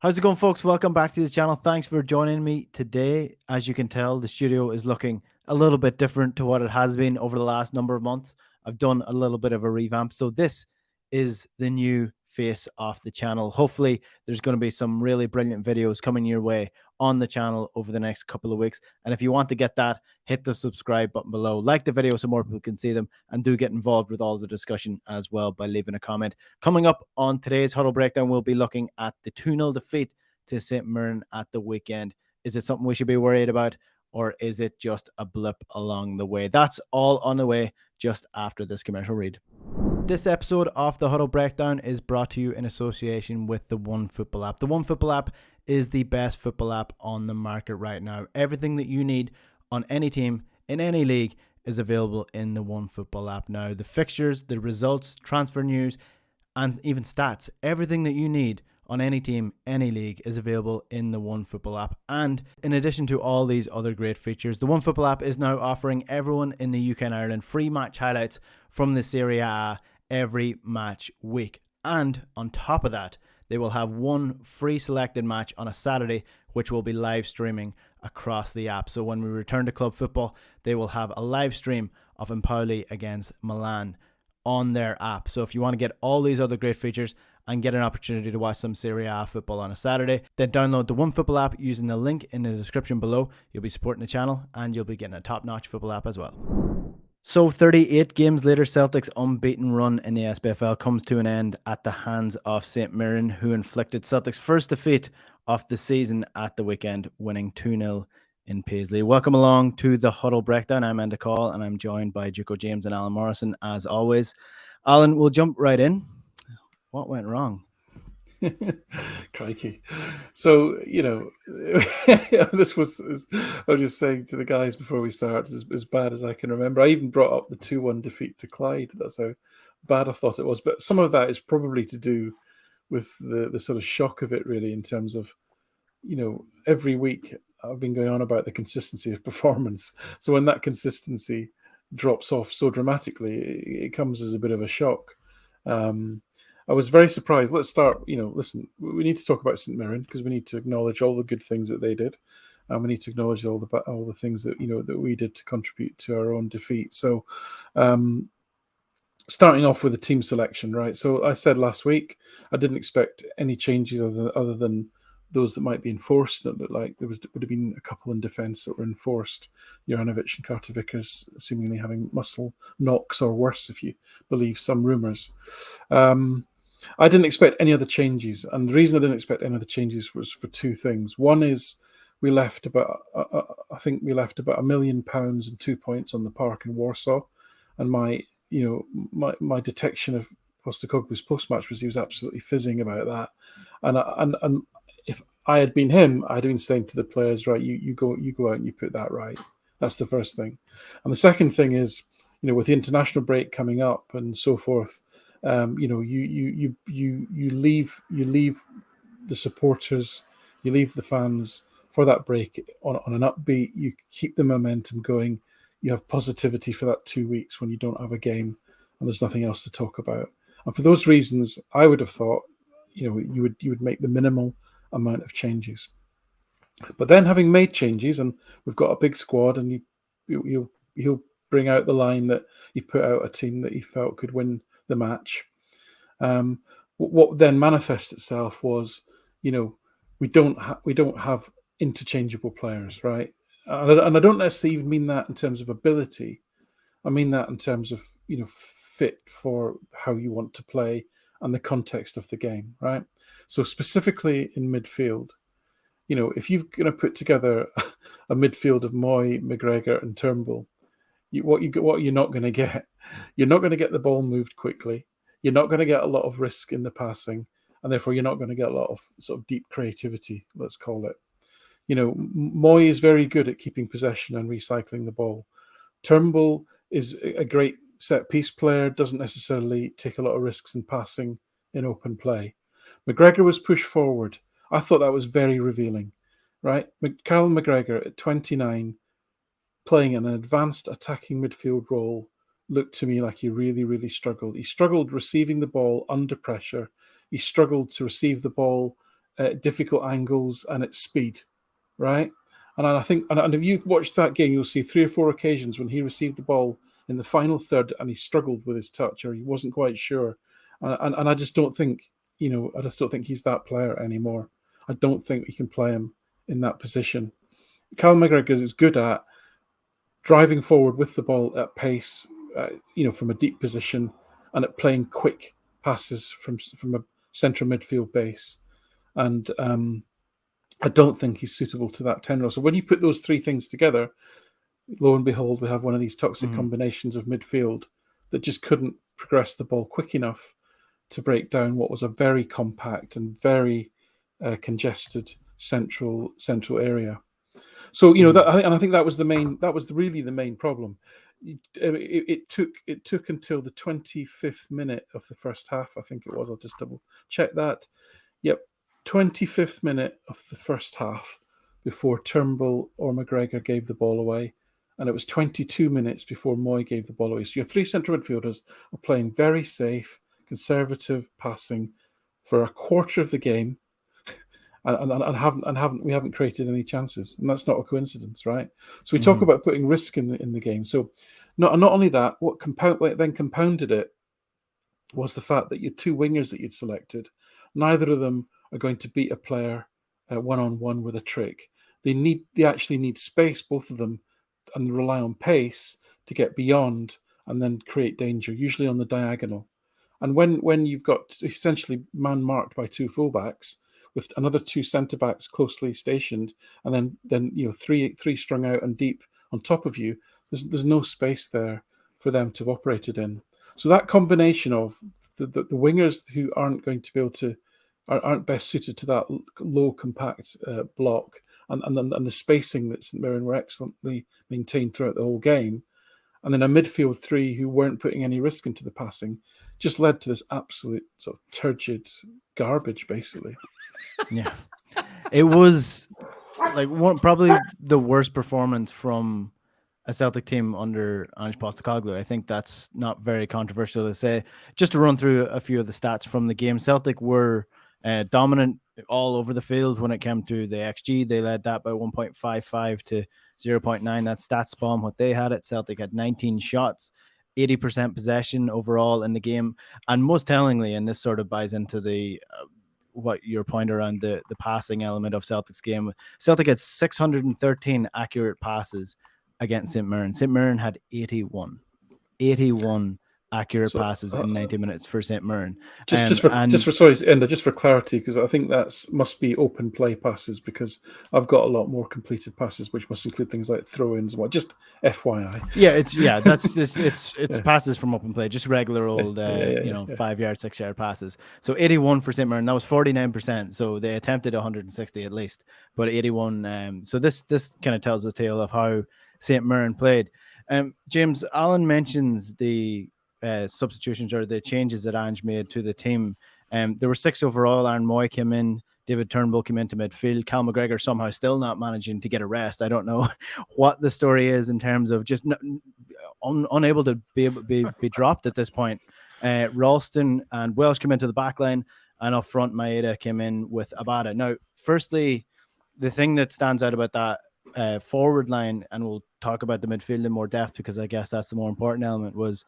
How's it going, folks? Welcome back to the channel. Thanks for joining me today. As you can tell, the studio is looking a little bit different to what it has been over the last number of months. I've done a little bit of a revamp. So this is the new face of the channel. Hopefully there's going to be some really brilliant videos coming your way on the channel over the next couple of weeks. And if you want to get that, hit the subscribe button below, like the video so more people can see them, and do get involved with all the discussion as well by leaving a comment. Coming up on today's Huddle Breakdown, we'll be looking at the 2-0 defeat to St Mirren at the weekend. Is it something we should be worried about, or is it just a blip along the way? That's all on the way just after this commercial read. This episode of the Huddle Breakdown is brought to you in association with the OneFootball app. The OneFootball app is the best football app on the market right now. Everything that you need on any team in any league is available in the OneFootball app now. The fixtures, the results, transfer news, and even stats, everything that you need on any team, any league is available in the OneFootball app. And in addition to all these other great features, the OneFootball app is now offering everyone in the UK and Ireland free match highlights from the Serie A every match week. And on top of that, they will have one free selected match on a Saturday, which will be live streaming across the app. So when we return to club football, they will have a live stream of Empoli against Milan on their app. So if you want to get all these other great features and get an opportunity to watch some Serie A football on a Saturday, then download the OneFootball app using the link in the description below. You'll be supporting the channel and you'll be getting a top-notch football app as well. So 38 games later, Celtic's unbeaten run in the SPFL comes to an end at the hands of St Mirren, who inflicted Celtic's first defeat of the season at the weekend, winning 2-0 in Paisley. Welcome along to the Huddle Breakdown. I'm Enda Call, and I'm joined by Juco James and Alan Morrison, as always. Alan, we'll jump right in. What went wrong? Crikey. So, this was, I was just saying to the guys before we start, as bad as I can remember. I even brought up the 2-1 defeat to Clyde. That's how bad I thought it was. But some of that is probably to do with the sort of shock of it, really, in terms of, every week I've been going on about the consistency of performance. So when that consistency drops off so dramatically, it comes as a bit of a shock. I was very surprised. Let's start, listen, we need to talk about St Mirren because we need to acknowledge all the good things that they did. And we need to acknowledge all the things that, that we did to contribute to our own defeat. So starting off with the team selection, right? So I said last week, I didn't expect any changes other than those that might be enforced. It looked like there would have been a couple in defence that were enforced. Juranovic and Carter Vickers seemingly having muscle knocks or worse, if you believe some rumours. I didn't expect any other changes. And the reason I didn't expect any other changes was for two things. One is we left about, I think we left about £1 million and 2 points on the park in Warsaw. And my detection of Postecoglou's post-match was he was absolutely fizzing about that. And if I had been him, I'd have been saying to the players, right, you go out and you put that right. That's the first thing. And the second thing is, with the international break coming up and so forth, you leave the supporters, you leave the fans for that break on an upbeat. You keep the momentum going. You have positivity for that 2 weeks when you don't have a game and there's nothing else to talk about. And for those reasons, I would have thought, you would make the minimal amount of changes. But then, having made changes, and we've got a big squad, and he'll bring out the line that he put out a team that he felt could win the match. What then manifests itself was, we don't have interchangeable players, right? And I don't necessarily even mean that in terms of ability. I mean that in terms of fit for how you want to play and the context of the game, right? So specifically in midfield, if you're going to put together a midfield of Moy, McGregor, and Turnbull, what you're not going to get, you're not going to get the ball moved quickly. You're not going to get a lot of risk in the passing, and therefore you're not going to get a lot of sort of deep creativity, let's call it. Moy is very good at keeping possession and recycling the ball. Turnbull is a great set-piece player, doesn't necessarily take a lot of risks in passing in open play. McGregor was pushed forward. I thought that was very revealing, right? Carl McGregor at 29, playing in an advanced attacking midfield role, looked to me like he really, really struggled. He struggled receiving the ball under pressure. He struggled to receive the ball difficult angles, and its speed, right? And I think, and if you watch that game, you'll see 3 or 4 occasions when he received the ball in the final third and he struggled with his touch, or he wasn't quite sure. And I just don't think, I just don't think he's that player anymore. I don't think we can play him in that position. Cal McGregor is good at driving forward with the ball at pace, from a deep position, and at playing quick passes from a central midfield base. And I don't think he's suitable to that 10 role. So when you put those 3 things together, lo and behold, we have one of these toxic combinations of midfield that just couldn't progress the ball quick enough to break down what was a very compact and very congested central area. So I think that was really the main problem. It took until the 25th minute of the first half, I think it was. I'll just double check that. Yep, 25th minute of the first half before Turnbull or McGregor gave the ball away, and it was 22 minutes before Moy gave the ball away. So your 3 central midfielders are playing very safe, conservative passing for a quarter of the game, and we haven't created any chances, and that's not a coincidence, right? So we talk about putting risk in the game. So not only that, what then compounded it was the fact that your 2 wingers that you'd selected, neither of them are going to beat a player one-on-one with a trick. They actually need space, both of them, and rely on pace to get beyond and then create danger, usually on the diagonal. And when you've got essentially man marked by 2 fullbacks with another 2 centre backs closely stationed, and then three strung out and deep on top of you, there's no space there for them to have operated in. So that combination of the wingers who aren't going to be able to aren't best suited to that low compact block, and the spacing that St Mirren were excellently maintained throughout the whole game, and then a midfield 3 who weren't putting any risk into the passing, just led to this absolute sort of turgid garbage, basically. Yeah, it was like probably the worst performance from a Celtic team under Ange Postecoglou. I think that's not very controversial to say. Just to run through a few of the stats from the game, Celtic were dominant all over the field when it came to the XG. They led that by 1.55 to 0.9. That's Stats Bomb what they had it. Celtic had 19 shots, 80% possession overall in the game. And most tellingly, and this sort of buys into the what your point around the passing element of Celtic's game, Celtic had 613 accurate passes against St Mirren. St Mirren had 81 accurate passes in 90 minutes for St Mirren. Just for clarity, because I think that must be open play passes, because I've got a lot more completed passes, which must include things like throw-ins and what. Just FYI. It's passes from open play, just regular old 5-yard, 6-yard passes. So 81 for St Mirren. That was 49%. So they attempted 160 at least, but 81. So this kind of tells the tale of how St Mirren played. James, Alan mentions the substitutions or the changes that Ange made to the team. There were 6 overall. Aaron Moy came in, David Turnbull came into midfield. Cal McGregor somehow still not managing to get a rest. I don't know what the story is in terms of just unable to be dropped at this point. Ralston and Welsh came into the back line, and up front Maeda came in with Abada. Now, firstly, the thing that stands out about that forward line, and we'll talk about the midfield in more depth because I guess that's the more important element, was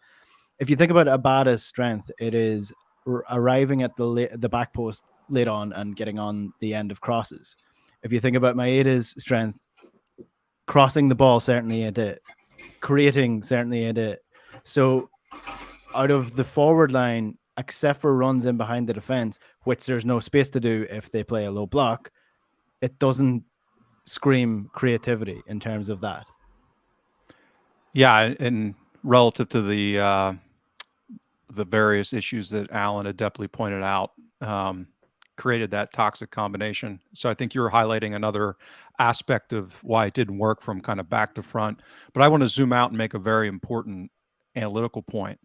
if you think about Abada's strength, it is arriving at the back post late on and getting on the end of crosses. If you think about Maeda's strength, crossing the ball certainly ain't it. Creating certainly ain't it. So out of the forward line, except for runs in behind the defense, which there's no space to do if they play a low block, it doesn't scream creativity in terms of that. Yeah, and relative to the various issues that Alan adeptly pointed out, created that toxic combination. So I think you're highlighting another aspect of why it didn't work from kind of back to front. But I want to zoom out and make a very important analytical point,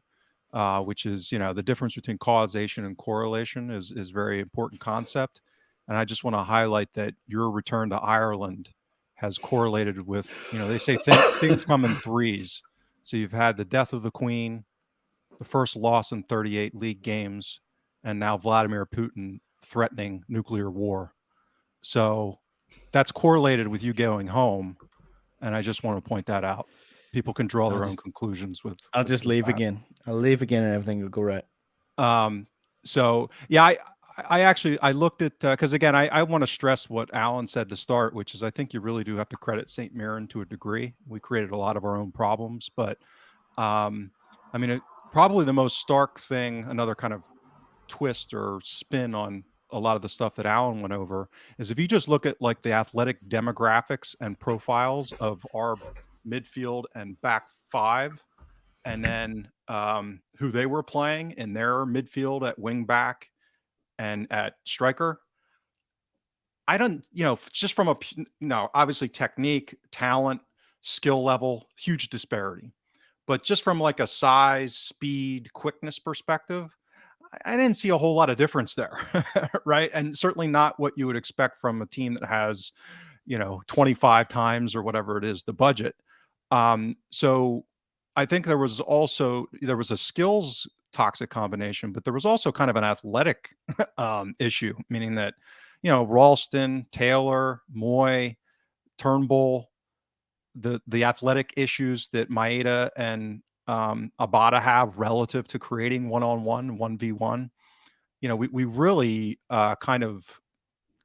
which is, the difference between causation and correlation is a very important concept. And I just want to highlight that your return to Ireland has correlated with, they say things come in threes. So you've had the death of the Queen, the first loss in 38 league games, and now Vladimir Putin threatening nuclear war. So that's correlated with you going home. And I just want to point that out. People can draw their own conclusions with. I'll just leave again. I'll leave again and everything will go right. So yeah, I looked at, because again, I want to stress what Alan said to start, which is I think you really do have to credit St Mirren to a degree. We created a lot of our own problems, but I mean, probably the most stark thing, another kind of twist or spin on a lot of the stuff that Alan went over, is if you just look at like the athletic demographics and profiles of our midfield and back five, and then who they were playing in their midfield at wing back and at striker, I don't, just from obviously technique, talent, skill level, huge disparity. But just from like a size, speed, quickness perspective, I didn't see a whole lot of difference there, right? And certainly not what you would expect from a team that has, 25 times or whatever it is, the budget. So I think there was a skills toxic combination, but there was also kind of an athletic issue, meaning that, Ralston, Taylor, Moy, Turnbull, the athletic issues that Maeda and Abada have relative to creating one-on-one, 1v1. We really kind of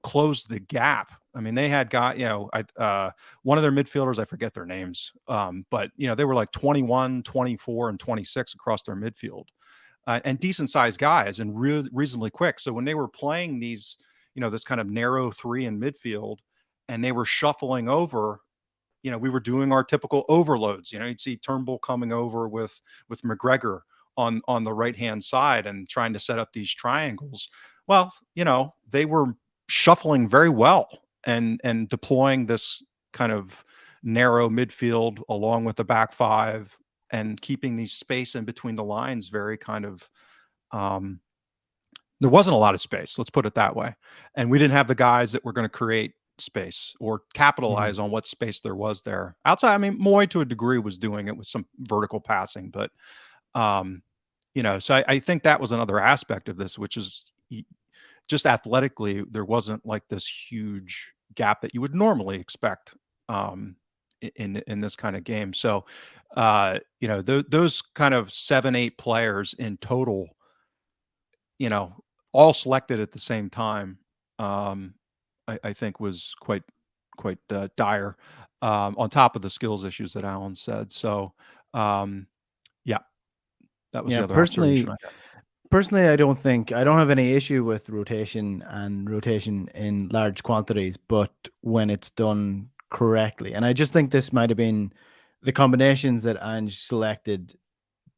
closed the gap. I mean, they had got, one of their midfielders, I forget their names, but, they were like 21, 24, and 26 across their midfield, and decent sized guys and reasonably quick. So when they were playing these, this kind of narrow three in midfield and they were shuffling over, we were doing our typical overloads. You'd see Turnbull coming over with McGregor on the right-hand side and trying to set up these triangles. Well, they were shuffling very well and deploying this kind of narrow midfield along with the back five and keeping these space in between the lines very kind of, there wasn't a lot of space, let's put it that way. And we didn't have the guys that were going to create space or capitalize on what space there was there outside. I mean, Moy to a degree was doing it with some vertical passing, but so I think that was another aspect of this, which is just athletically, there wasn't like this huge gap that you would normally expect in this kind of game. So those kind of 7-8 players in total, all selected at the same time, I think was quite dire, on top of the skills issues that Alan said. So, that was the other observation I had. Personally, I don't have any issue with rotation in large quantities, but when it's done correctly. And I just think this might have been the combinations that Ange selected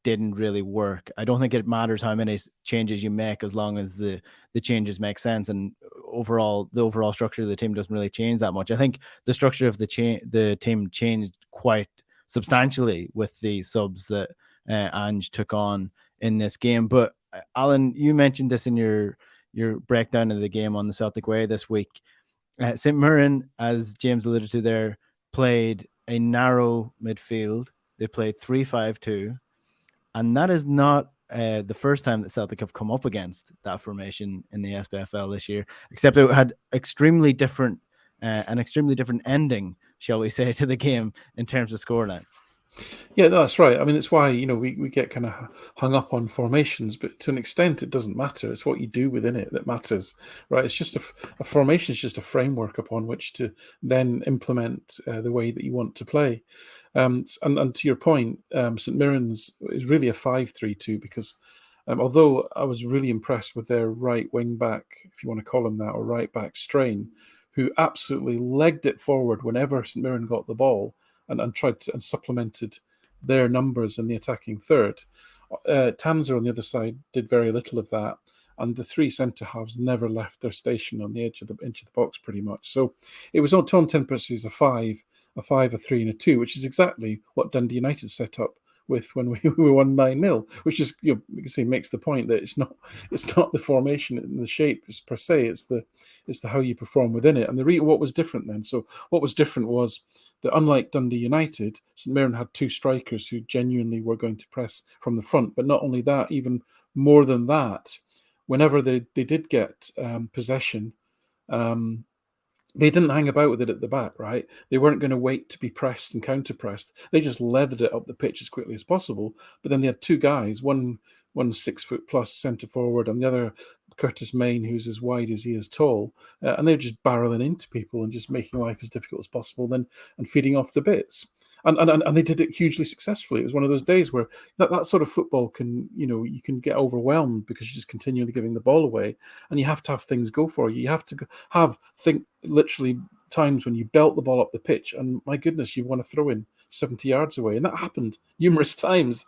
didn't really work. I don't think it matters how many changes you make as long as the changes make sense, and the overall structure of the team doesn't really change that much. I think the structure of the team changed quite substantially with the subs that Ange took on in this game. But Alan, you mentioned this in your breakdown of the game on the Celtic Way this week. St Mirren, as James alluded to there, played a narrow midfield. They played 3-5-2. And that is not the first time that Celtic have come up against that formation in the SPFL this year, except it had an extremely different ending, shall we say, to the game in terms of scoreline. Yeah, no, that's right. I mean, it's why, we get kind of hung up on formations, but to an extent, it doesn't matter. It's what you do within it that matters, right? It's just a formation is just a framework upon which to then implement the way that you want to play. And to your point, St Mirren's is really a 5-3-2 because although I was really impressed with their right wing back, if you want to call him that, or right back Strain, who absolutely legged it forward whenever St Mirren got the ball, and tried to and supplemented their numbers in the attacking third. Tanzer on the other side did very little of that, and the three centre halves never left their station on the edge of the box pretty much. So it was on 10 purposes a 5, a 3, and a 2, which is exactly what Dundee United set up with when we won 9-0, which is, you can see, makes the point that it's not the formation and the shape per se, it's the how you perform within it. And what was different then? So what was different was that unlike Dundee United, St Mirren had two strikers who genuinely were going to press from the front. But not only that, even more than that, whenever they did get possession, they didn't hang about with it at the back, right? They weren't going to wait to be pressed and counter-pressed. They just leathered it up the pitch as quickly as possible. But then they had two guys, one 6 foot plus centre forward, and the other Curtis Main, who's as wide as he is tall, and they're just barreling into people and just making life as difficult as possible, and feeding off the bits. And they did it hugely successfully. It was one of those days where that sort of football can, you can get overwhelmed because you're just continually giving the ball away, and you have to have things go for you. You have to think literally times when you belt the ball up the pitch, and my goodness, you want to throw in 70 yards away, and that happened numerous times.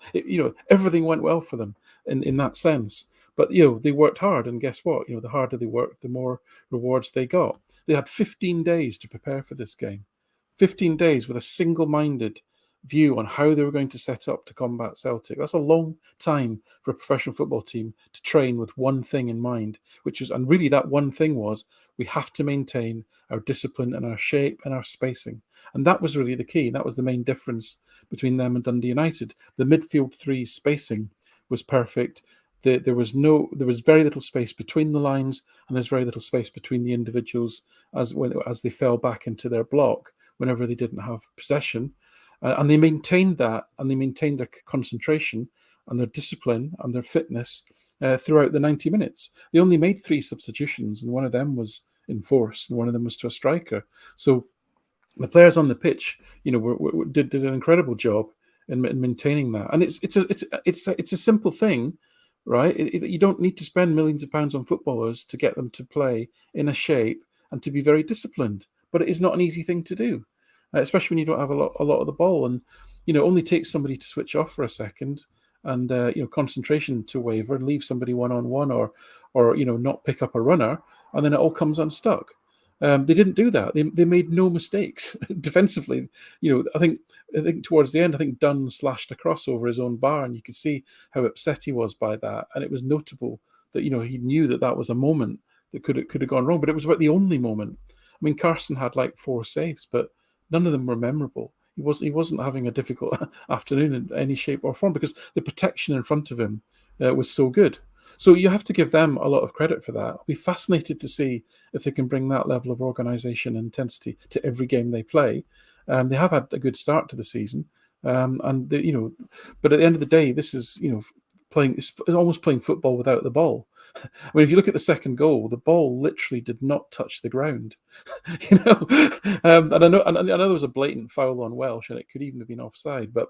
Everything went well for them in that sense. But they worked hard, and guess what? The harder they worked, the more rewards they got. They had 15 days to prepare for this game. 15 days with a single-minded view on how they were going to set up to combat Celtic. That's a long time for a professional football team to train with one thing in mind, and really that one thing was, we have to maintain our discipline and our shape and our spacing. And that was really the key. That was the main difference between them and Dundee United. The midfield three spacing was perfect. There was very little space between the lines, and there's very little space between the individuals as they fell back into their block whenever they didn't have possession. And they maintained that, and they maintained their concentration and their discipline and their fitness throughout the 90 minutes. They only made 3 substitutions, and one of them was enforced, and one of them was to a striker. So the players on the pitch, did an incredible job in maintaining that. And it's a simple thing, right? You don't need to spend millions of pounds on footballers to get them to play in a shape and to be very disciplined. But it is not an easy thing to do, especially when you don't have a lot of the ball, and it only takes somebody to switch off for a second, and concentration to waver and leave somebody one-on-one, or not pick up a runner, and then it all comes unstuck. They didn't do that. They made no mistakes defensively. I think towards the end, I think Dunn slashed across over his own bar, and you could see how upset he was by that. And it was notable that he knew that was a moment that could have gone wrong, but it was about the only moment. I mean, Carson had like 4 saves, but none of them were memorable. He wasn't having a difficult afternoon in any shape or form because the protection in front of him was so good. So you have to give them a lot of credit for that. I'll be fascinated to see if they can bring that level of organisation and intensity to every game they play. They have had a good start to the season, but at the end of the day, this is almost playing football without the ball. I mean, if you look at the second goal, the ball literally did not touch the ground. And I know there was a blatant foul on Welsh, and it could even have been offside, but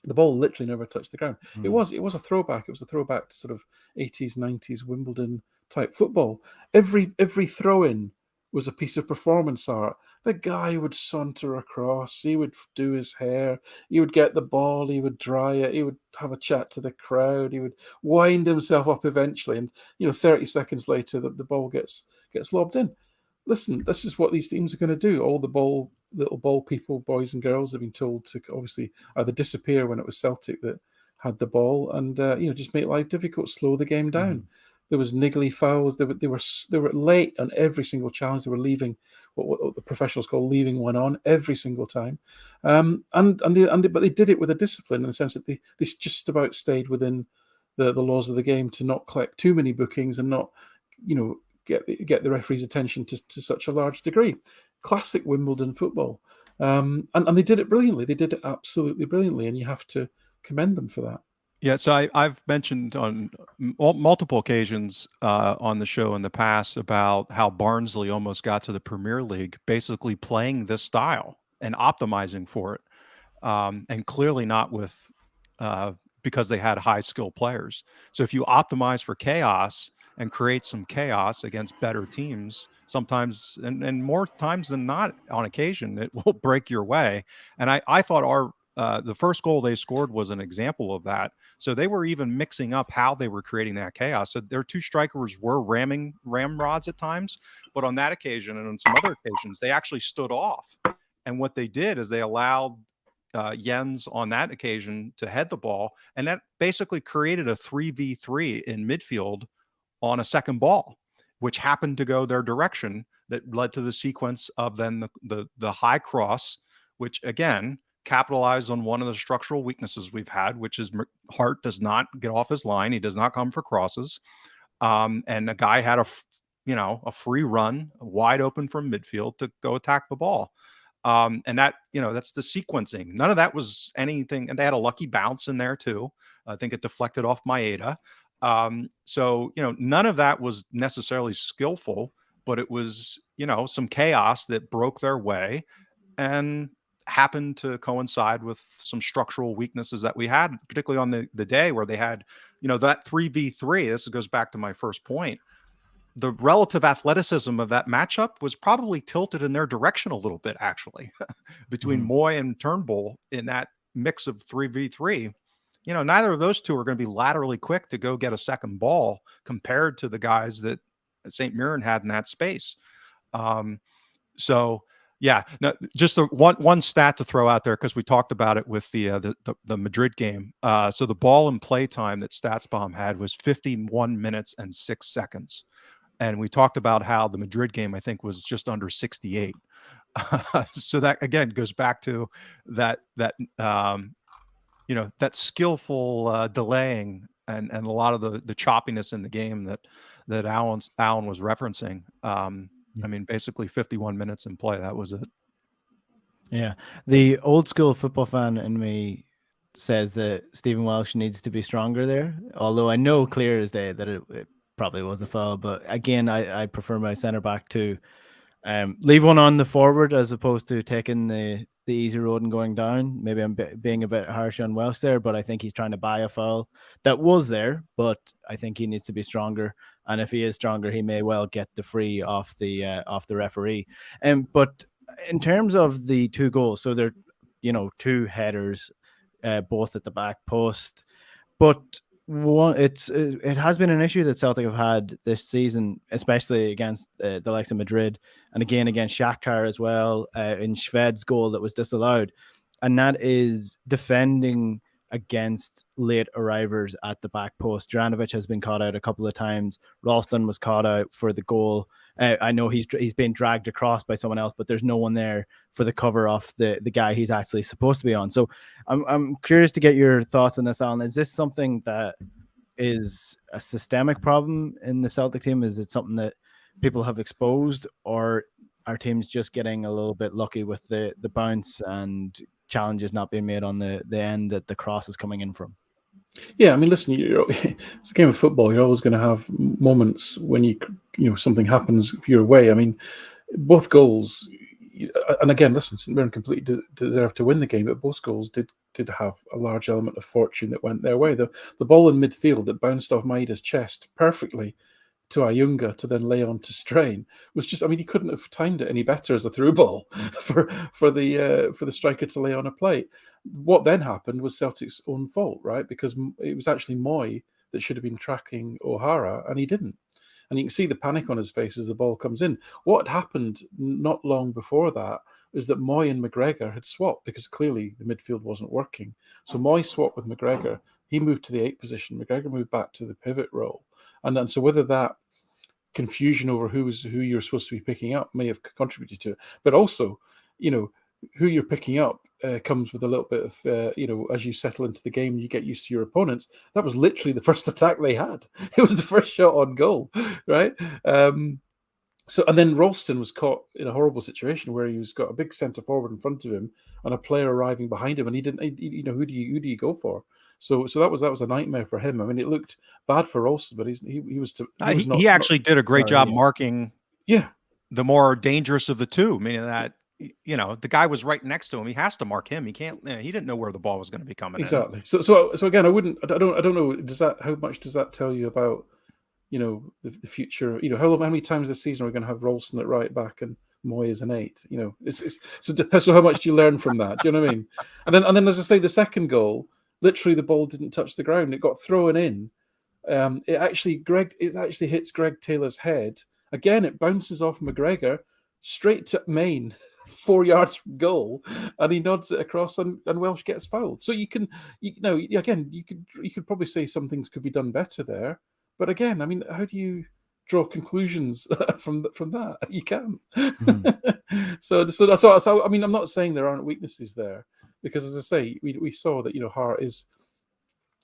the ball literally never touched the ground. It was a throwback. It was a throwback to sort of 80s, 90s Wimbledon type football. Every throw-in was a piece of performance art. The guy would saunter across, he would do his hair, he would get the ball, he would dry it, he would have a chat to the crowd, he would wind himself up eventually, and 30 seconds later the ball gets lobbed in. Listen, this is what these teams are going to do. All the little ball people, boys and girls, have been told to obviously either disappear when it was Celtic that had the ball, and just make life difficult, slow the game down. There was niggly fouls. They were late on every single challenge. They were leaving what the professionals call leaving one on every single time, but they did it with a discipline in the sense that they just about stayed within the laws of the game to not collect too many bookings and not get the referee's attention to such a large degree. Classic Wimbledon football, and they did it brilliantly. They did it absolutely brilliantly, and you have to commend them for that. Yeah, so I've mentioned on multiple occasions on the show in the past about how Barnsley almost got to the Premier League basically playing this style and optimizing for it, and clearly not with because they had high skill players. So if you optimize for chaos and create some chaos against better teams, sometimes and more times than not, on occasion, it will break your way. And I thought the first goal they scored was an example of that. So they were even mixing up how they were creating that chaos. So their 2 strikers were ramming ramrods at times, but on that occasion and on some other occasions, they actually stood off. And what they did is they allowed Jens on that occasion to head the ball, and that basically created a 3v3 in midfield on a second ball, which happened to go their direction. That led to the sequence of then the high cross, which again capitalized on one of the structural weaknesses we've had, which is Hart does not get off his line. He does not come for crosses. and a guy had a free run wide open from midfield to go attack the ball. And that, that's the sequencing. None of that was anything. And they had a lucky bounce in there too. I think it deflected off Maeda. So, none of that was necessarily skillful, but it was, some chaos that broke their way and happened to coincide with some structural weaknesses that we had, particularly on the day where they had, that 3v3. This goes back to my first point. The relative athleticism of that matchup was probably tilted in their direction a little bit, actually, between Moy and Turnbull in that mix of 3v3. Neither of those two are going to be laterally quick to go get a second ball compared to the guys that St Mirren had in that space. So, yeah, no, just one stat to throw out there, because we talked about it with the Madrid game. So the ball in play time that StatsBomb had was 51 minutes and 6 seconds. And we talked about how the Madrid game, I think, was just under 68. So that, again, goes back to that skillful delaying and a lot of the choppiness in the game that Alan was referencing. I mean, basically 51 minutes in play. That was it. Yeah. The old school football fan in me says that Stephen Welsh needs to be stronger there. Although I know clear as day that it probably was a foul. But again, I prefer my centre back to leave one on the forward as opposed to taking the easy road and going down. Maybe I'm being a bit harsh on Welsh there, but I think he's trying to buy a foul that was there, but I think he needs to be stronger. And if he is stronger, he may well get the free off the referee. But in terms of the 2 goals, so they're 2 headers, both at the back post, but it has been an issue that Celtic have had this season, especially against the likes of Madrid, and again against Shakhtar as well, in Shved's goal that was disallowed, and that is defending against late arrivers at the back post. Juranovic has been caught out a couple of times. Ralston was caught out for the goal. I know he's been dragged across by someone else, but there's no one there for the cover off the guy he's actually supposed to be on. So I'm curious to get your thoughts on this, Alan. Is this something that is a systemic problem in the Celtic team? Is it something that people have exposed, or are teams just getting a little bit lucky with the bounce and challenges not being made on the end that the cross is coming in from? Yeah, I mean, listen, it's a game of football. You're always going to have moments when something happens if you're away. I mean, both goals, and again, listen, St Mirren completely deserved to win the game, but both goals did have a large element of fortune that went their way. The ball in midfield that bounced off Maeda's chest perfectly to Ayunga to then lay on to Strain was just, I mean, he couldn't have timed it any better as a through ball for the striker to lay on a plate. What then happened was Celtic's own fault, right? Because it was actually Moy that should have been tracking O'Hara, and he didn't. And you can see the panic on his face as the ball comes in. What happened not long before that is that Moy and McGregor had swapped, because clearly the midfield wasn't working. So Moy swapped with McGregor. He moved to the 8 position. McGregor moved back to the pivot role. And so whether that confusion over who you're supposed to be picking up may have contributed to it. But also, who you're picking up comes with a little bit of, as you settle into the game, you get used to your opponents. That was literally the first attack they had. It was the first shot on goal, right? So, and then Ralston was caught in a horrible situation where he's got a big centre forward in front of him and a player arriving behind him, and he didn't. Who do you go for? So that was a nightmare for him. I mean, it looked bad for Ralston, but he actually did a great job marking. Yeah, the more dangerous of the two, meaning that the guy was right next to him. He has to mark him. He can't. He didn't know where the ball was going to be coming. Exactly. In. So again, I don't know. How much does that tell you about the future? How many times this season are we going to have Ralston at right back and Moy as an 8? So how much do you learn from that? Do you know what I mean? And then as I say, the second goal, literally the ball didn't touch the ground. It got thrown in. It actually hits Greg Taylor's head. Again, it bounces off McGregor straight to Main, 4 yards from goal, and he nods it across, and Welsh gets fouled. So you could probably say some things could be done better there. But again, I mean, how do you draw conclusions from that? You can't. So I mean, I'm not saying there aren't weaknesses there, because as I say, we saw that Hart is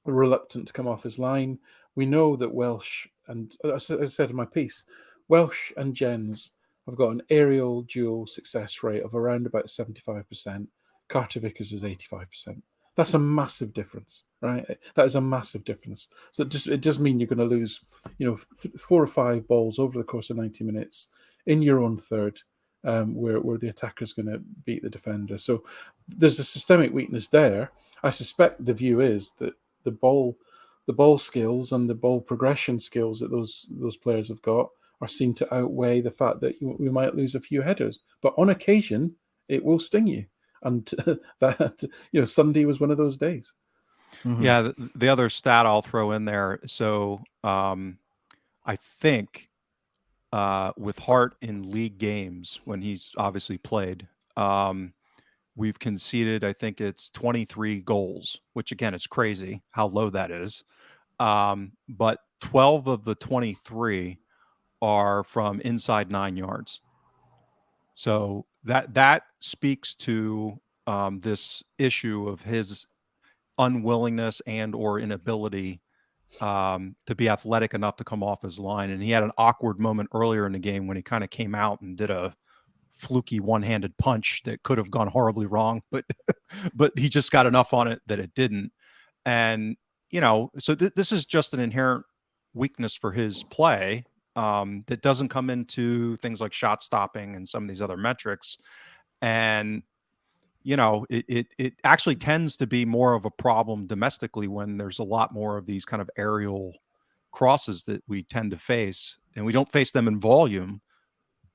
reluctant to come off his line. We know that Welsh And as I said in my piece, Welsh and Gens have got an aerial duel success rate of around about 75%. Carter Vickers is 85%. That's a massive difference, right? That is a massive difference. So it does mean you're going to lose, 4 or 5 balls over the course of 90 minutes in your own third, where the attacker's going to beat the defender. So there's a systemic weakness there. I suspect the view is that the ball skills and the ball progression skills that those players have got are seen to outweigh the fact that we might lose a few headers. But on occasion, it will sting you. And that, Sunday was one of those days. Mhm. Yeah, the other stat I'll throw in there. So I think with Hart in league games, when he's obviously played, we've conceded, I think it's 23 goals, which again is crazy how low that is. But 12 of the 23 are from inside 9 yards. So that speaks to this issue of his unwillingness and or inability to be athletic enough to come off his line. And he had an awkward moment earlier in the game when he kind of came out and did a fluky one-handed punch that could have gone horribly wrong, but but he just got enough on it that it didn't. And so this is just an inherent weakness for his play that doesn't come into things like shot stopping and some of these other metrics. And it actually tends to be more of a problem domestically when there's a lot more of these kind of aerial crosses that we tend to face, and we don't face them in volume.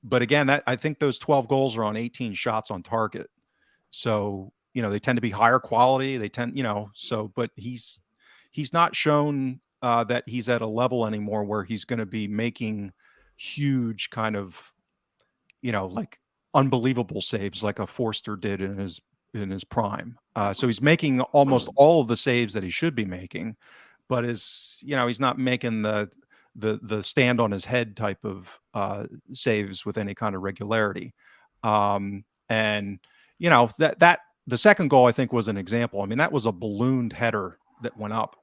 But again, I think those 12 goals are on 18 shots on target. So, they tend to be higher quality. They tend, but he's not shown that he's at a level anymore where he's going to be making huge kind of, like unbelievable saves like a Forster did in his prime. So he's making almost all of the saves that he should be making, but he's not making the stand on his head type of saves with any kind of regularity. And that the second goal, I think, was an example. I mean, that was a ballooned header that went up,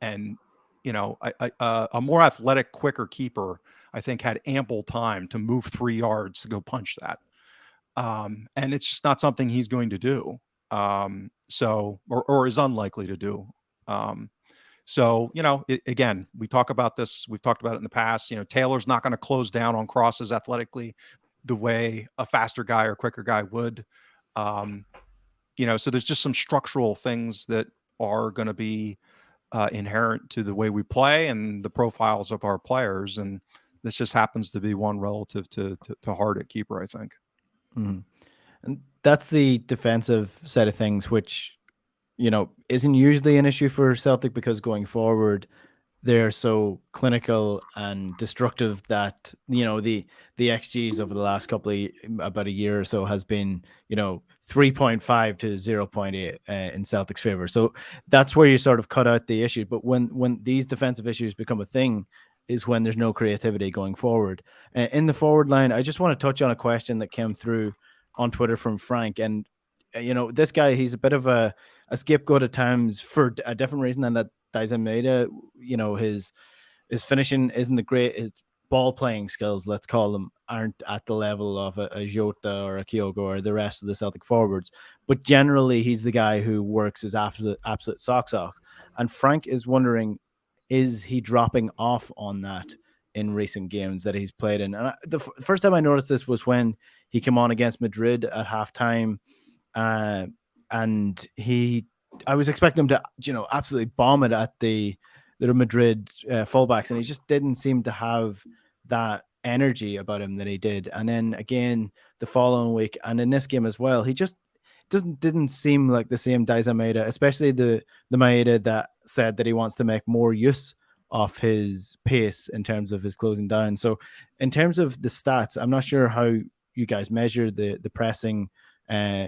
and a more athletic, quicker keeper, I think, had ample time to move 3 yards to go punch that. And it's just not something he's going to do. Or is unlikely to do. So, again, we talk about this. We've talked about it in the past. Taylor's not going to close down on crosses athletically the way a faster guy or quicker guy would. So there's just some structural things that are going to be inherent to the way we play and the profiles of our players. And this just happens to be one relative to Hart at keeper, I think. Mm-hmm. And that's the defensive side of things, which, isn't usually an issue for Celtic, because going forward, they're so clinical and destructive that, the XGs over the last about a year or so has been, 3.5 to 0.8 in Celtic's favor. So that's where you sort of cut out the issue. But when these defensive issues become a thing is when there's no creativity going forward. In the forward line, I just want to touch on a question that came through on Twitter from Frank. And, this guy, he's a bit of a scapegoat at times for a different reason than that Diaz Almeida. His finishing isn't the great. His ball playing skills, let's call them, aren't at the level of a Jota or a Kyogo or the rest of the Celtic forwards. But generally, he's the guy who works his absolute socks off. And Frank is wondering, is he dropping off on that in recent games that he's played in? And the first time I noticed this was when he came on against Madrid at halftime, and I was expecting him to, absolutely bomb it at the Madrid fullbacks, and he just didn't seem to have that energy about him that he did. And then again the following week, and in this game as well, he just didn't seem like the same Diaz Almeida, especially the Maeda that said that he wants to make more use of his pace in terms of his closing down. So in terms of the stats, I'm not sure how you guys measure the pressing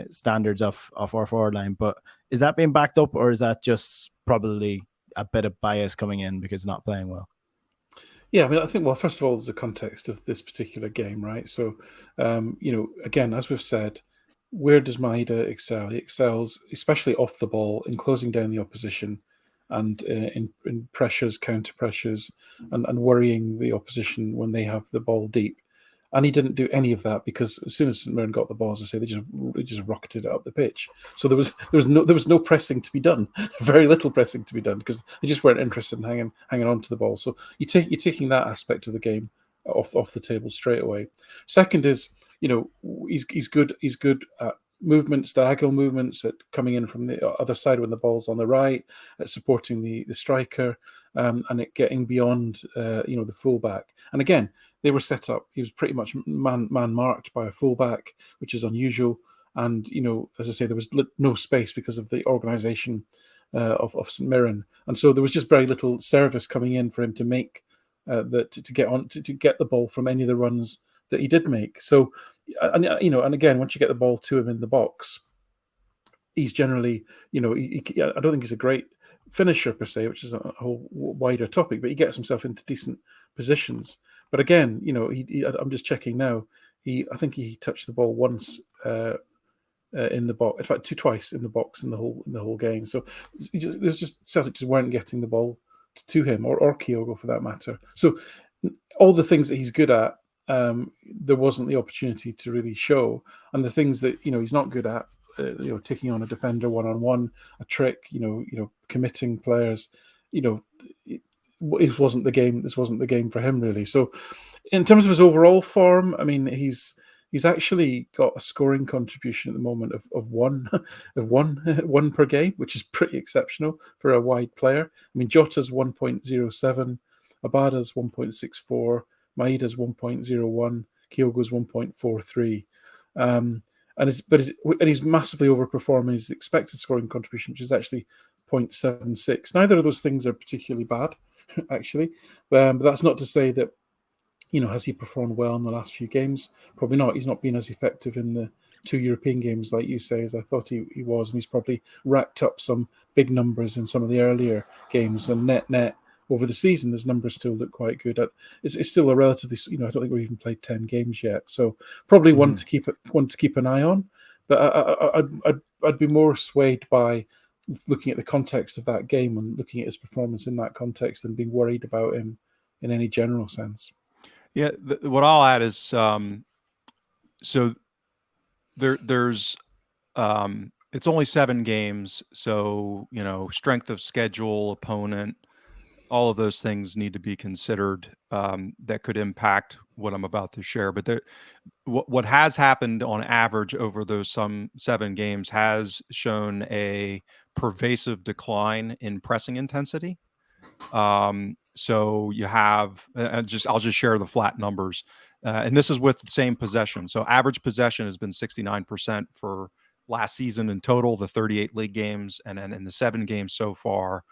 standards of our forward line, but is that being backed up, or is that just probably a bit of bias coming in because not playing well? Yeah, I mean, I think, well, first of all, there's the context of this particular game, right? So, again, as we've said, where does Maeda excel? He excels, especially off the ball, in closing down the opposition and in pressures, counter pressures, and worrying the opposition when they have the ball deep. And he didn't do any of that, because as soon as St Mirren got the ball, as I say, they just rocketed it up the pitch. So there was no pressing to be done, very little pressing to be done, because they just weren't interested in hanging on to the ball. So you're taking that aspect of the game off the table straight away. Second is, he's good at movements, diagonal movements, at coming in from the other side when the ball's on the right, at supporting the striker, and at getting beyond the fullback. And again, they were set up. He was pretty much man marked by a fullback, which is unusual. And as I say, there was no space because of the organisation of St Mirren, and so there was just very little service coming in for him to make to get the ball from any of the runs that he did make. So, and again, once you get the ball to him in the box, he's generally, I don't think he's a great finisher per se, which is a whole wider topic, but he gets himself into decent positions. But again, I'm just checking now. I think he touched the ball once in the box. In fact, twice in the box in the whole game. So there's just Celtic just weren't getting the ball to him, or Kyogo for that matter. So all the things that he's good at, there wasn't the opportunity to really show. And the things that he's not good at, taking on a defender one-on-one, a trick, committing players, it wasn't the game. This wasn't the game for him, really. So in terms of his overall form, I mean, he's actually got a scoring contribution at the moment of one per game, which is pretty exceptional for a wide player. I mean, Jota's 1.07, Abada's 1.64, Maeda's 1.01, Kyogo's 1.43. And he's massively overperforming his expected scoring contribution, which is actually 0.76. Neither of those things are particularly bad, actually. But that's not to say that, has he performed well in the last few games? Probably not. He's not been as effective in the 2 European games, like you say, as I thought he was. And he's probably racked up some big numbers in some of the earlier games. And net over the season, his numbers still look quite good. It's still a relatively, I don't think we've even played 10 games yet. So probably one to keep an eye on. But I'd be more swayed by looking at the context of that game and looking at his performance in that context than being worried about him in any general sense. Yeah, what I'll add is, so there's it's only 7 games, so strength of schedule, opponent, all of those things need to be considered that could impact what I'm about to share. But what has happened on average over those 7 games has shown a pervasive decline in pressing intensity. So you have, I'll just share the flat numbers, and this is with the same possession. So average possession has been 69% for last season in total, the 38 league games, and then in the 7 games so far,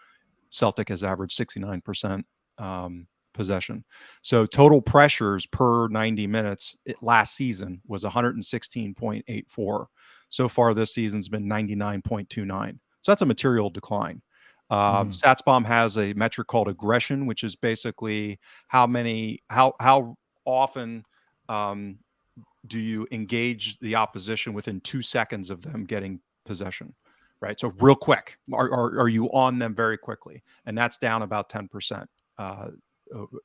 Celtic has averaged 69% possession. So total pressures per 90 minutes last season was 116.84. So far this season's been 99.29. So that's a material decline. StatsBomb has a metric called aggression, which is basically how often do you engage the opposition within 2 seconds of them getting possession, right? So real quick, are you on them very quickly? And that's down about 10%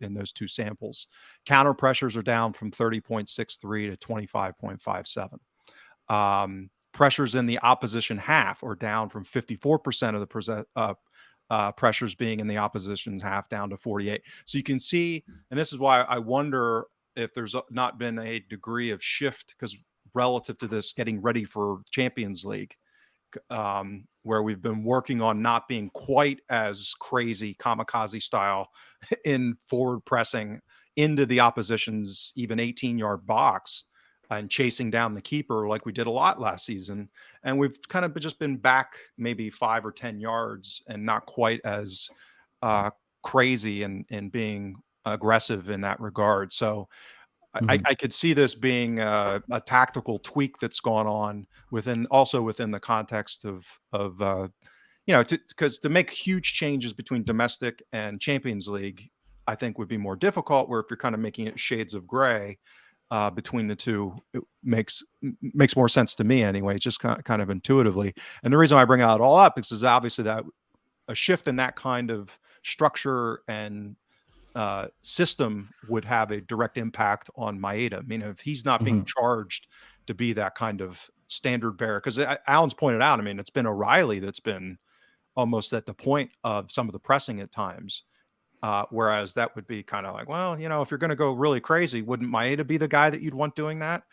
in those 2 samples. Counter pressures are down from 30.63 to 25.57. Pressures in the opposition half are down from 54% of the pressures being in the opposition half down to 48. So you can see, and this is why I wonder if there's not been a degree of shift, because relative to this getting ready for Champions League, where we've been working on not being quite as crazy kamikaze style in forward pressing into the opposition's even 18-yard box and chasing down the keeper like we did a lot last season. And we've kind of just been back maybe 5 or 10 yards and not quite as crazy and being aggressive in that regard. So I could see this being a tactical tweak that's gone on within the context of because to make huge changes between domestic and Champions League, I think would be more difficult, where if you're kind of making it shades of gray between the two, it makes more sense to me anyway, just kind of intuitively. And the reason I bring it all up is obviously that a shift in that kind of structure and system would have a direct impact on Maeda. I mean, if he's not being charged to be that kind of standard bearer, because Alan's pointed out, I mean, it's been O'Reilly that's been almost at the point of some of the pressing at times. Whereas that would be kind of like, well, if you're going to go really crazy, wouldn't Maeda be the guy that you'd want doing that?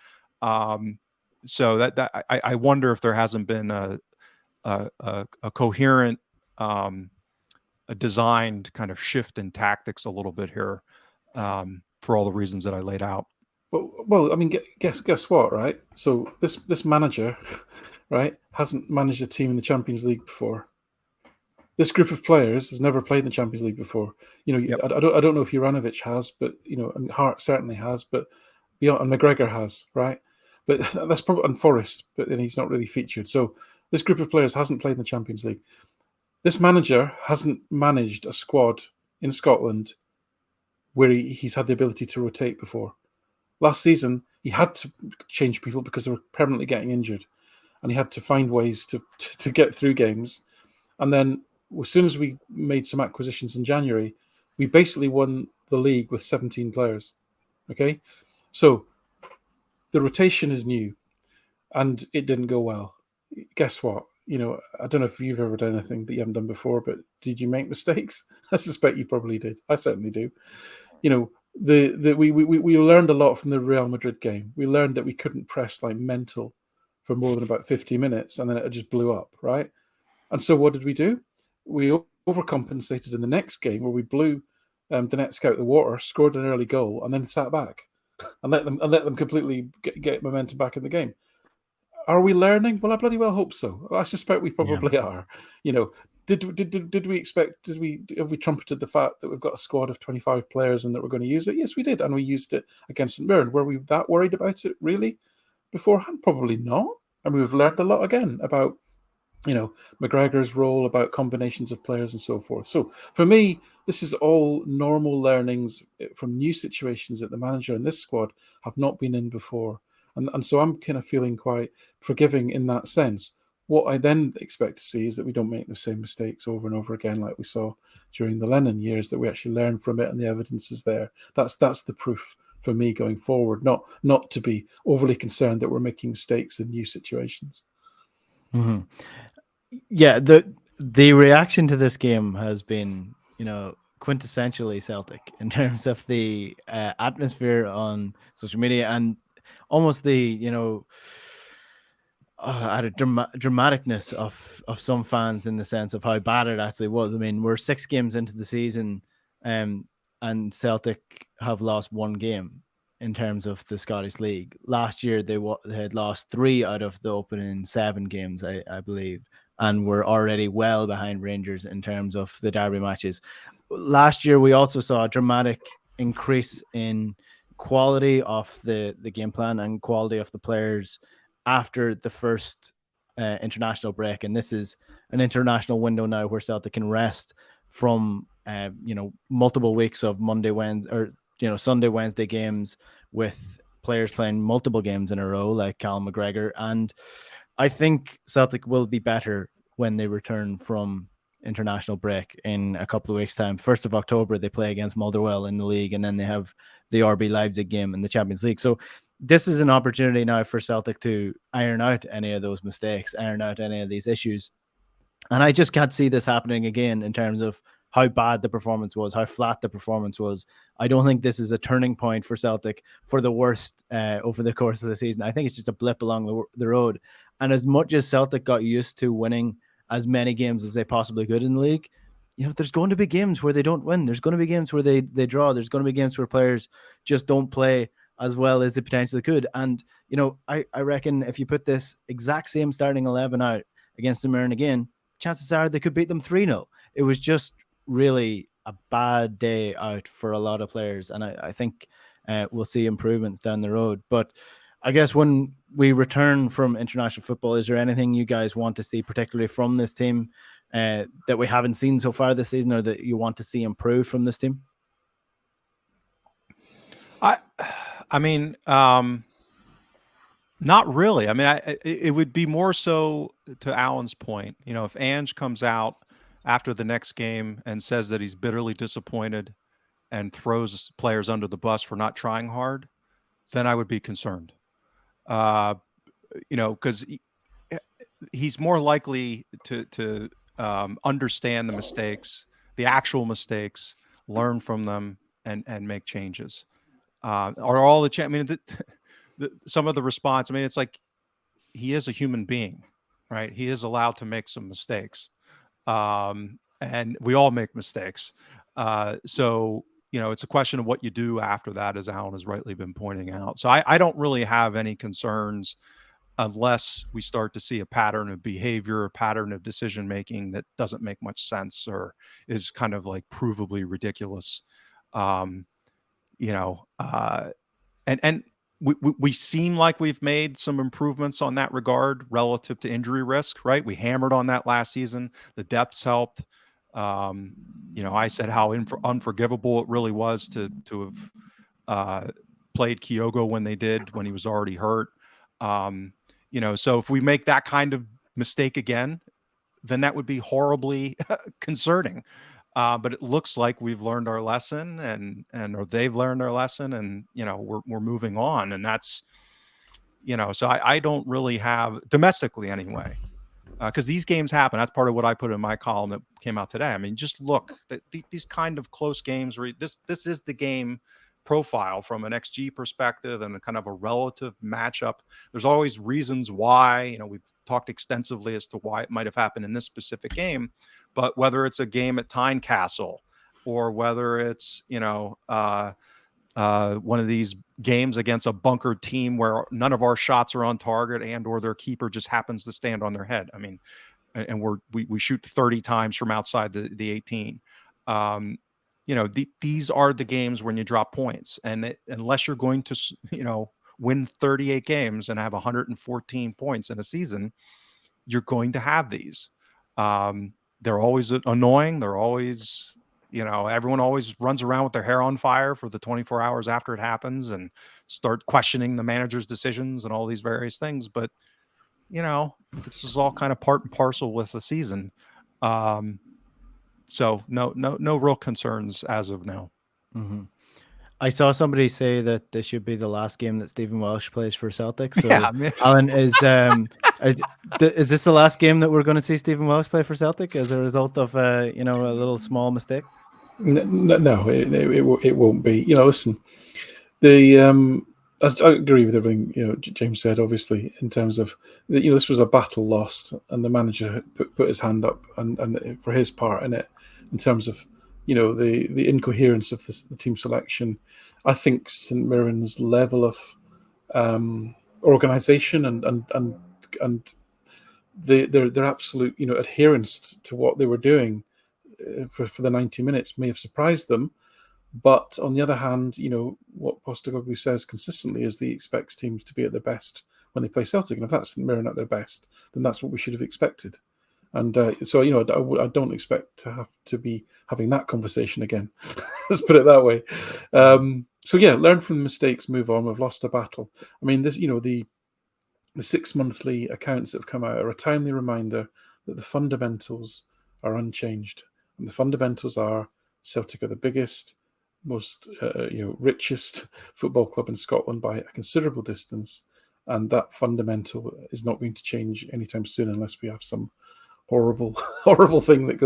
So that I wonder if there hasn't been a coherent, a designed kind of shift in tactics a little bit here, for all the reasons that I laid out. Well, I mean, guess what, right? So this manager, right, hasn't managed a team in the Champions League before. This group of players has never played in the Champions League before. Yep. I don't know if Juranovic has, but and Hart certainly has, but and McGregor has, right? But that's probably on Forrest, but then he's not really featured. So this group of players hasn't played in the Champions League. This manager hasn't managed a squad in Scotland where he's had the ability to rotate before. Last season, he had to change people because they were permanently getting injured, and he had to find ways to get through games. And then as soon as we made some acquisitions in January, we basically won the league with 17 players. Okay? So the rotation is new, and it didn't go well. Guess what? I don't know if you've ever done anything that you haven't done before, but did you make mistakes? I suspect you probably did. I certainly do. We learned a lot from the Real Madrid game. We learned that we couldn't press like mental for more than about 50 minutes, and then it just blew up, right? And so what did we do? We overcompensated in the next game where we blew Donetsk out the water, scored an early goal, and then sat back and let them completely get momentum back in the game. Are we learning? Well, I bloody well hope so. I suspect we probably are. Did we expect? Have we trumpeted the fact that we've got a squad of 25 players and that we're going to use it? Yes, we did, and we used it against St Mirren. Were we that worried about it really beforehand? Probably not. And we've learned a lot again about McGregor's role, about combinations of players and so forth. So for me, this is all normal learnings from new situations that the manager and this squad have not been in before. And so I'm kind of feeling quite forgiving in that sense. What I then expect to see is that we don't make the same mistakes over and over again like we saw during the Lennon years, that we actually learn from it and the evidence is there. That's the proof for me going forward, not to be overly concerned that we're making mistakes in new situations. Mm-hmm. Yeah, the reaction to this game has been, quintessentially Celtic in terms of the atmosphere on social media and almost the, dramaticness of some fans in the sense of how bad it actually was. I mean, we're 6 games into the season, and Celtic have lost 1 game in terms of the Scottish League. Last year, they had lost 3 out of the opening 7 games, I believe, and were already well behind Rangers in terms of the derby matches. Last year, we also saw a dramatic increase in quality of the game plan and quality of the players after the first international break. And this is an international window now where Celtic can rest from multiple weeks of Monday, Wednesday, or Sunday, Wednesday games with players playing multiple games in a row like Callum McGregor. And I think Celtic will be better when they return from international break in a couple of weeks' time. 1st of October, they play against Motherwell in the league, and then they have the RB Leipzig game in the Champions League. So this is an opportunity now for Celtic to iron out any of those mistakes, iron out any of these issues. And I just can't see this happening again in terms of how bad the performance was, how flat the performance was. I don't think this is a turning point for Celtic for the worst over the course of the season. I think it's just a blip along the road. And as much as Celtic got used to winning as many games as they possibly could in the league, there's going to be games where they don't win. There's going to be games where they draw. There's going to be games where players just don't play as well as they potentially could. And, I reckon if you put this exact same starting 11 out against St Mirren again, chances are they could beat them 3-0. It was just really a bad day out for a lot of players. And I think we'll see improvements down the road. But I guess when we return from international football, is there anything you guys want to see particularly from this team that we haven't seen so far this season, or that you want to see improve from this team? I mean, not really. I mean, it would be more so to Alan's point. If Ange comes out after the next game and says that he's bitterly disappointed and throws players under the bus for not trying hard, then I would be concerned. Because he's more likely to understand the mistakes, the actual mistakes, learn from them, and make changes. Are all the I mean, some of the response. I mean, it's like he is a human being, right? He is allowed to make some mistakes, and we all make mistakes. So it's a question of what you do after that, as Alan has rightly been pointing out. So I don't really have any concerns unless we start to see a pattern of behavior, a pattern of decision making that doesn't make much sense or is kind of like provably ridiculous. And we seem like we've made some improvements on that regard relative to injury risk, right? We hammered on that last season. The depths helped. I said how unforgivable it really was to have played Kyogo when they did, when he was already hurt. So if we make that kind of mistake again, then that would be horribly concerning. But it looks like we've learned our lesson or they've learned their lesson, and, we're moving on. And that's, so I don't really have, domestically anyway, because these games happen. That's part of what I put in my column that came out today. I mean, just look, these kind of close games where this is the game profile from an XG perspective and a kind of a relative matchup. There's always reasons why, we've talked extensively as to why it might have happened in this specific game, but whether it's a game at Tynecastle or whether it's, one of these games against a bunkered team where none of our shots are on target and or their keeper just happens to stand on their head. I mean, and we shoot 30 times from outside the 18. These are the games when you drop points, and unless you're going to, win 38 games and have 114 points in a season, you're going to have these. They're always annoying. They're always, everyone always runs around with their hair on fire for the 24 hours after it happens and start questioning the manager's decisions and all these various things. But, this is all kind of part and parcel with the season. So no real concerns as of now. Mm-hmm. I saw somebody say that this should be the last game that Stephen Welsh plays for Celtic. So, Yeah, Alan, is this the last game that we're going to see Stephen Welsh play for Celtic as a result of a little small mistake? No, it won't be. Listen, I agree with everything James said. Obviously, in terms of this was a battle lost, and the manager put his hand up and for his part in it, in terms of the incoherence of the team selection. I think St Mirren's level of organisation and their absolute adherence to what they were doing for the 90 minutes may have surprised them. But on the other hand, what Postecoglou says consistently is that he expects teams to be at their best when they play Celtic. And if that's St Mirren at their best, then that's what we should have expected. And so, I don't expect to have to be having that conversation again. Let's put it that way. So, yeah, learn from the mistakes, move on. We've lost a battle. I mean, this, the 6 monthly accounts that have come out are a timely reminder that the fundamentals are unchanged. And the fundamentals are Celtic are the biggest, most richest football club in Scotland by a considerable distance, and that fundamental is not going to change anytime soon unless we have some horrible thing that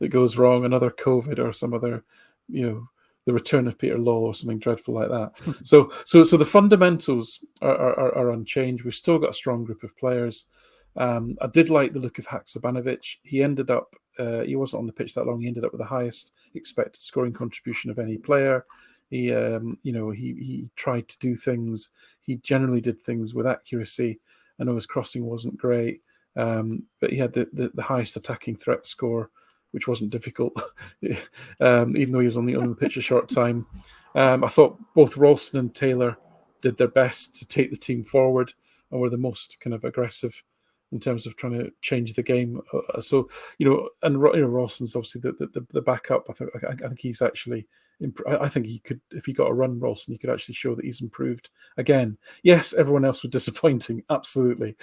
goes wrong, another COVID or some other the return of Peter Law or something dreadful like that. So the fundamentals are unchanged. We've still got a strong group of players. I did like the look of Haksabanovic. He ended up he wasn't on the pitch that long. He ended up with the highest expected scoring contribution of any player. He tried to do things. He generally did things with accuracy. I know his crossing wasn't great, but he had the highest attacking threat score, which wasn't difficult, even though he was only on the pitch a short time. I thought both Ralston and Taylor did their best to take the team forward and were the most kind of aggressive in terms of trying to change the game. And Ralston's obviously the backup. I think he's actually. I think he could, if he got a run, Ralston, he could actually show that he's improved again. Yes, everyone else was disappointing, absolutely.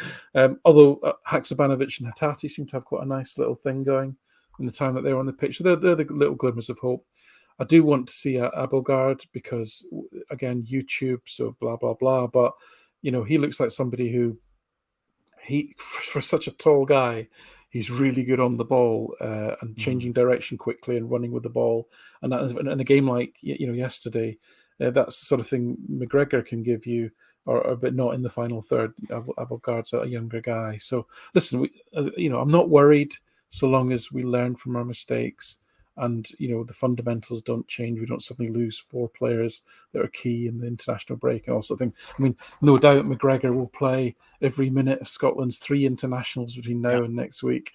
Although Haksabanovic and Hattati seem to have quite a nice little thing going. in the time that they're on the pitch. So they're the little glimmers of hope. I do want to see Abelgard because, again, YouTube, so blah, blah, blah. But, he looks like somebody who, for such a tall guy, he's really good on the ball and changing direction quickly and running with the ball. And in a game like, yesterday, that's the sort of thing McGregor can give you, but not in the final third. Abelgard's a younger guy. So, listen, I'm not worried so long as we learn from our mistakes. And, the fundamentals don't change. We don't suddenly lose 4 players that are key in the international break. And also no doubt McGregor will play every minute of Scotland's 3 internationals between now and next week.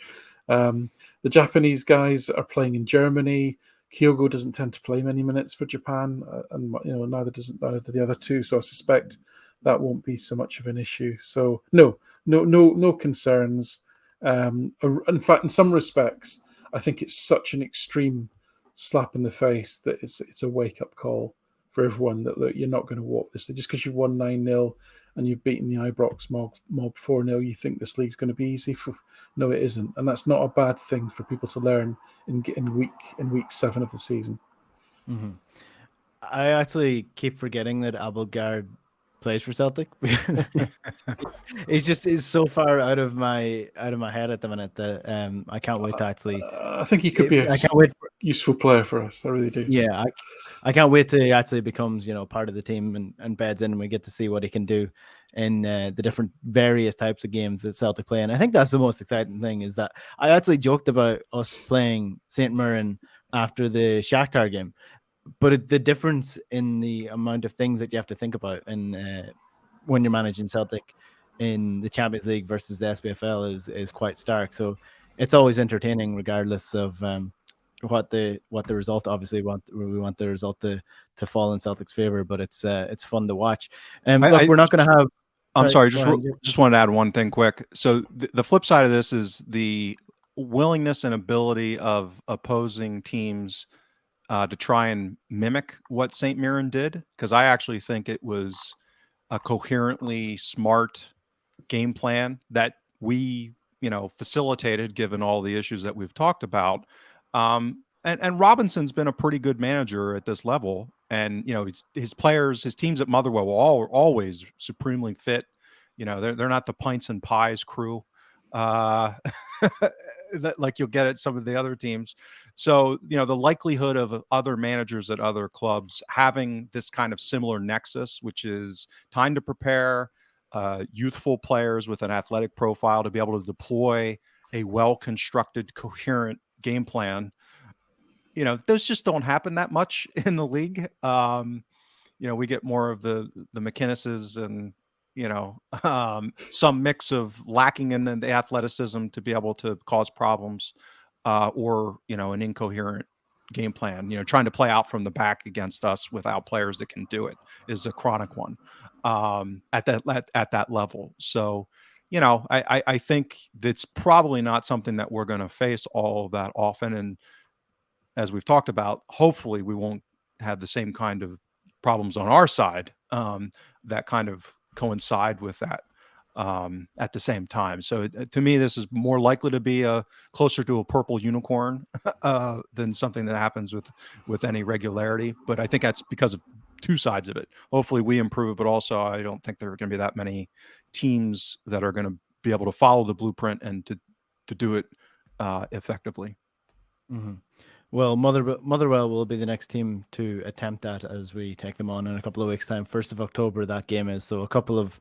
The Japanese guys are playing in Germany. Kyogo doesn't tend to play many minutes for Japan, and neither do the other 2. So I suspect that won't be so much of an issue. So no concerns. In fact, in some respects, I think it's such an extreme slap in the face that it's a wake-up call for everyone that, look, you're not going to walk this. Just because you've won 9-0 and you've beaten the Ibrox mob 4-0, you think this league's going to be easy? No, it isn't. And that's not a bad thing for people to learn in week 7 of the season. Mm-hmm. I actually keep forgetting that Abelgard plays for Celtic because he's so far out of my head at the minute that I can't wait to actually. I think he could be a useful player for us. I really do. Yeah, I can't wait till he actually becomes part of the team and beds in, and we get to see what he can do in the different various types of games that Celtic play. And I think that's the most exciting thing, is that I actually joked about us playing St Mirren after the Shakhtar game. But the difference in the amount of things that you have to think about when you're managing Celtic in the Champions League versus the SPFL is quite stark. So it's always entertaining, regardless of what the result. Obviously, we want the result to fall in Celtic's favor, but it's fun to watch. Look, we're not going to have. I'm sorry, just wanted to add one thing quick. So the flip side of this is the willingness and ability of opposing teams to try and mimic what St Mirren did, because I actually think it was a coherently smart game plan that we, facilitated, given all the issues that we've talked about. And Robinson's been a pretty good manager at this level, and his players, his teams at Motherwell were always supremely fit. They're not the pints and pies crew that like you'll get at some of the other teams. So, the likelihood of other managers at other clubs having this kind of similar nexus, which is time to prepare, youthful players with an athletic profile to be able to deploy a well-constructed, coherent game plan, those just don't happen that much in the league. We get more of the McInneses and some mix of lacking in the athleticism to be able to cause problems, or an incoherent game plan. Trying to play out from the back against us without players that can do it is a chronic one at that level. So, I think that's probably not something that we're going to face all that often. And as we've talked about, hopefully we won't have the same kind of problems on our side that kind of coincide with that at the same time. So to me, this is more likely to be closer to a purple unicorn than something that happens with any regularity. But I think that's because of two sides of it. Hopefully we improve, but also I don't think there are going to be that many teams that are going to be able to follow the blueprint and to do it effectively. Mm-hmm. Well, Motherwell will be the next team to attempt that as we take them on in a couple of weeks' time. 1st of October, that game is. So a couple of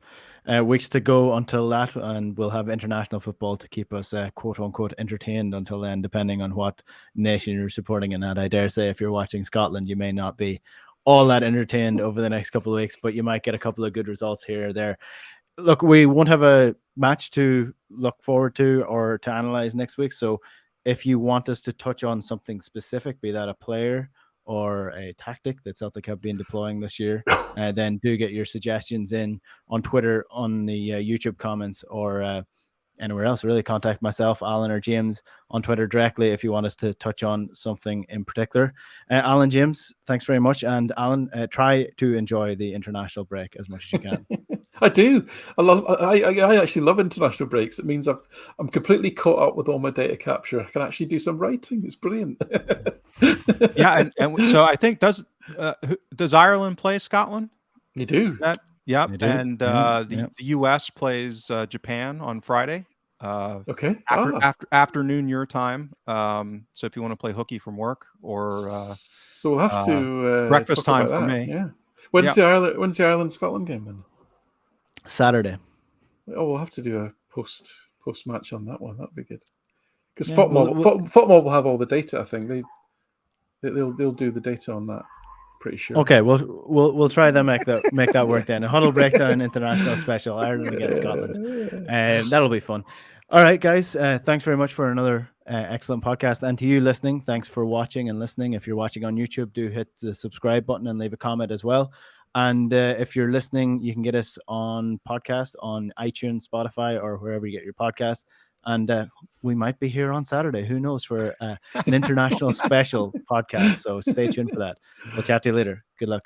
weeks to go until that, and we'll have international football to keep us, quote-unquote, entertained until then, depending on what nation you're supporting in that. I dare say if you're watching Scotland, you may not be all that entertained over the next couple of weeks, but you might get a couple of good results here or there. Look, we won't have a match to look forward to or to analyze next week, so if you want us to touch on something specific, be that a player or a tactic that Celtic have been deploying this year, then do get your suggestions in on Twitter, on the YouTube comments, or anywhere else. Really, contact myself, Alan, or James on Twitter directly if you want us to touch on something in particular. Alan, James, thanks very much. And Alan, try to enjoy the international break as much as you can. I do. I actually love international breaks. It means I'm completely caught up with all my data capture. I can actually do some writing. It's brilliant. Yeah, and so I think does Ireland play Scotland? You do. Yep. They do. And Yeah, the yeah. U.S. plays Japan on Friday. Okay. Afternoon your time. So if you want to play hooky from work or So we'll have to breakfast talk time about for that. me. Yeah. When's the Ireland Scotland game then? Saturday. Oh, we'll have to do a post match on that one. That'd be good. Because Yeah, FOTMob will have all the data. I think they'll do the data on that. Pretty sure. Okay, we'll try to make that work then. A Huddle Breakdown International Special, Ireland against Scotland, and that'll be fun. All right, guys, thanks very much for another excellent podcast, and to you listening, thanks for watching and listening. If you're watching on YouTube, do hit the subscribe button and leave a comment as well. And if you're listening, you can get us on podcast on iTunes, Spotify, or wherever you get your podcasts. And we might be here on Saturday. Who knows, for an international special podcast. So stay tuned for that. We'll chat to you later. Good luck.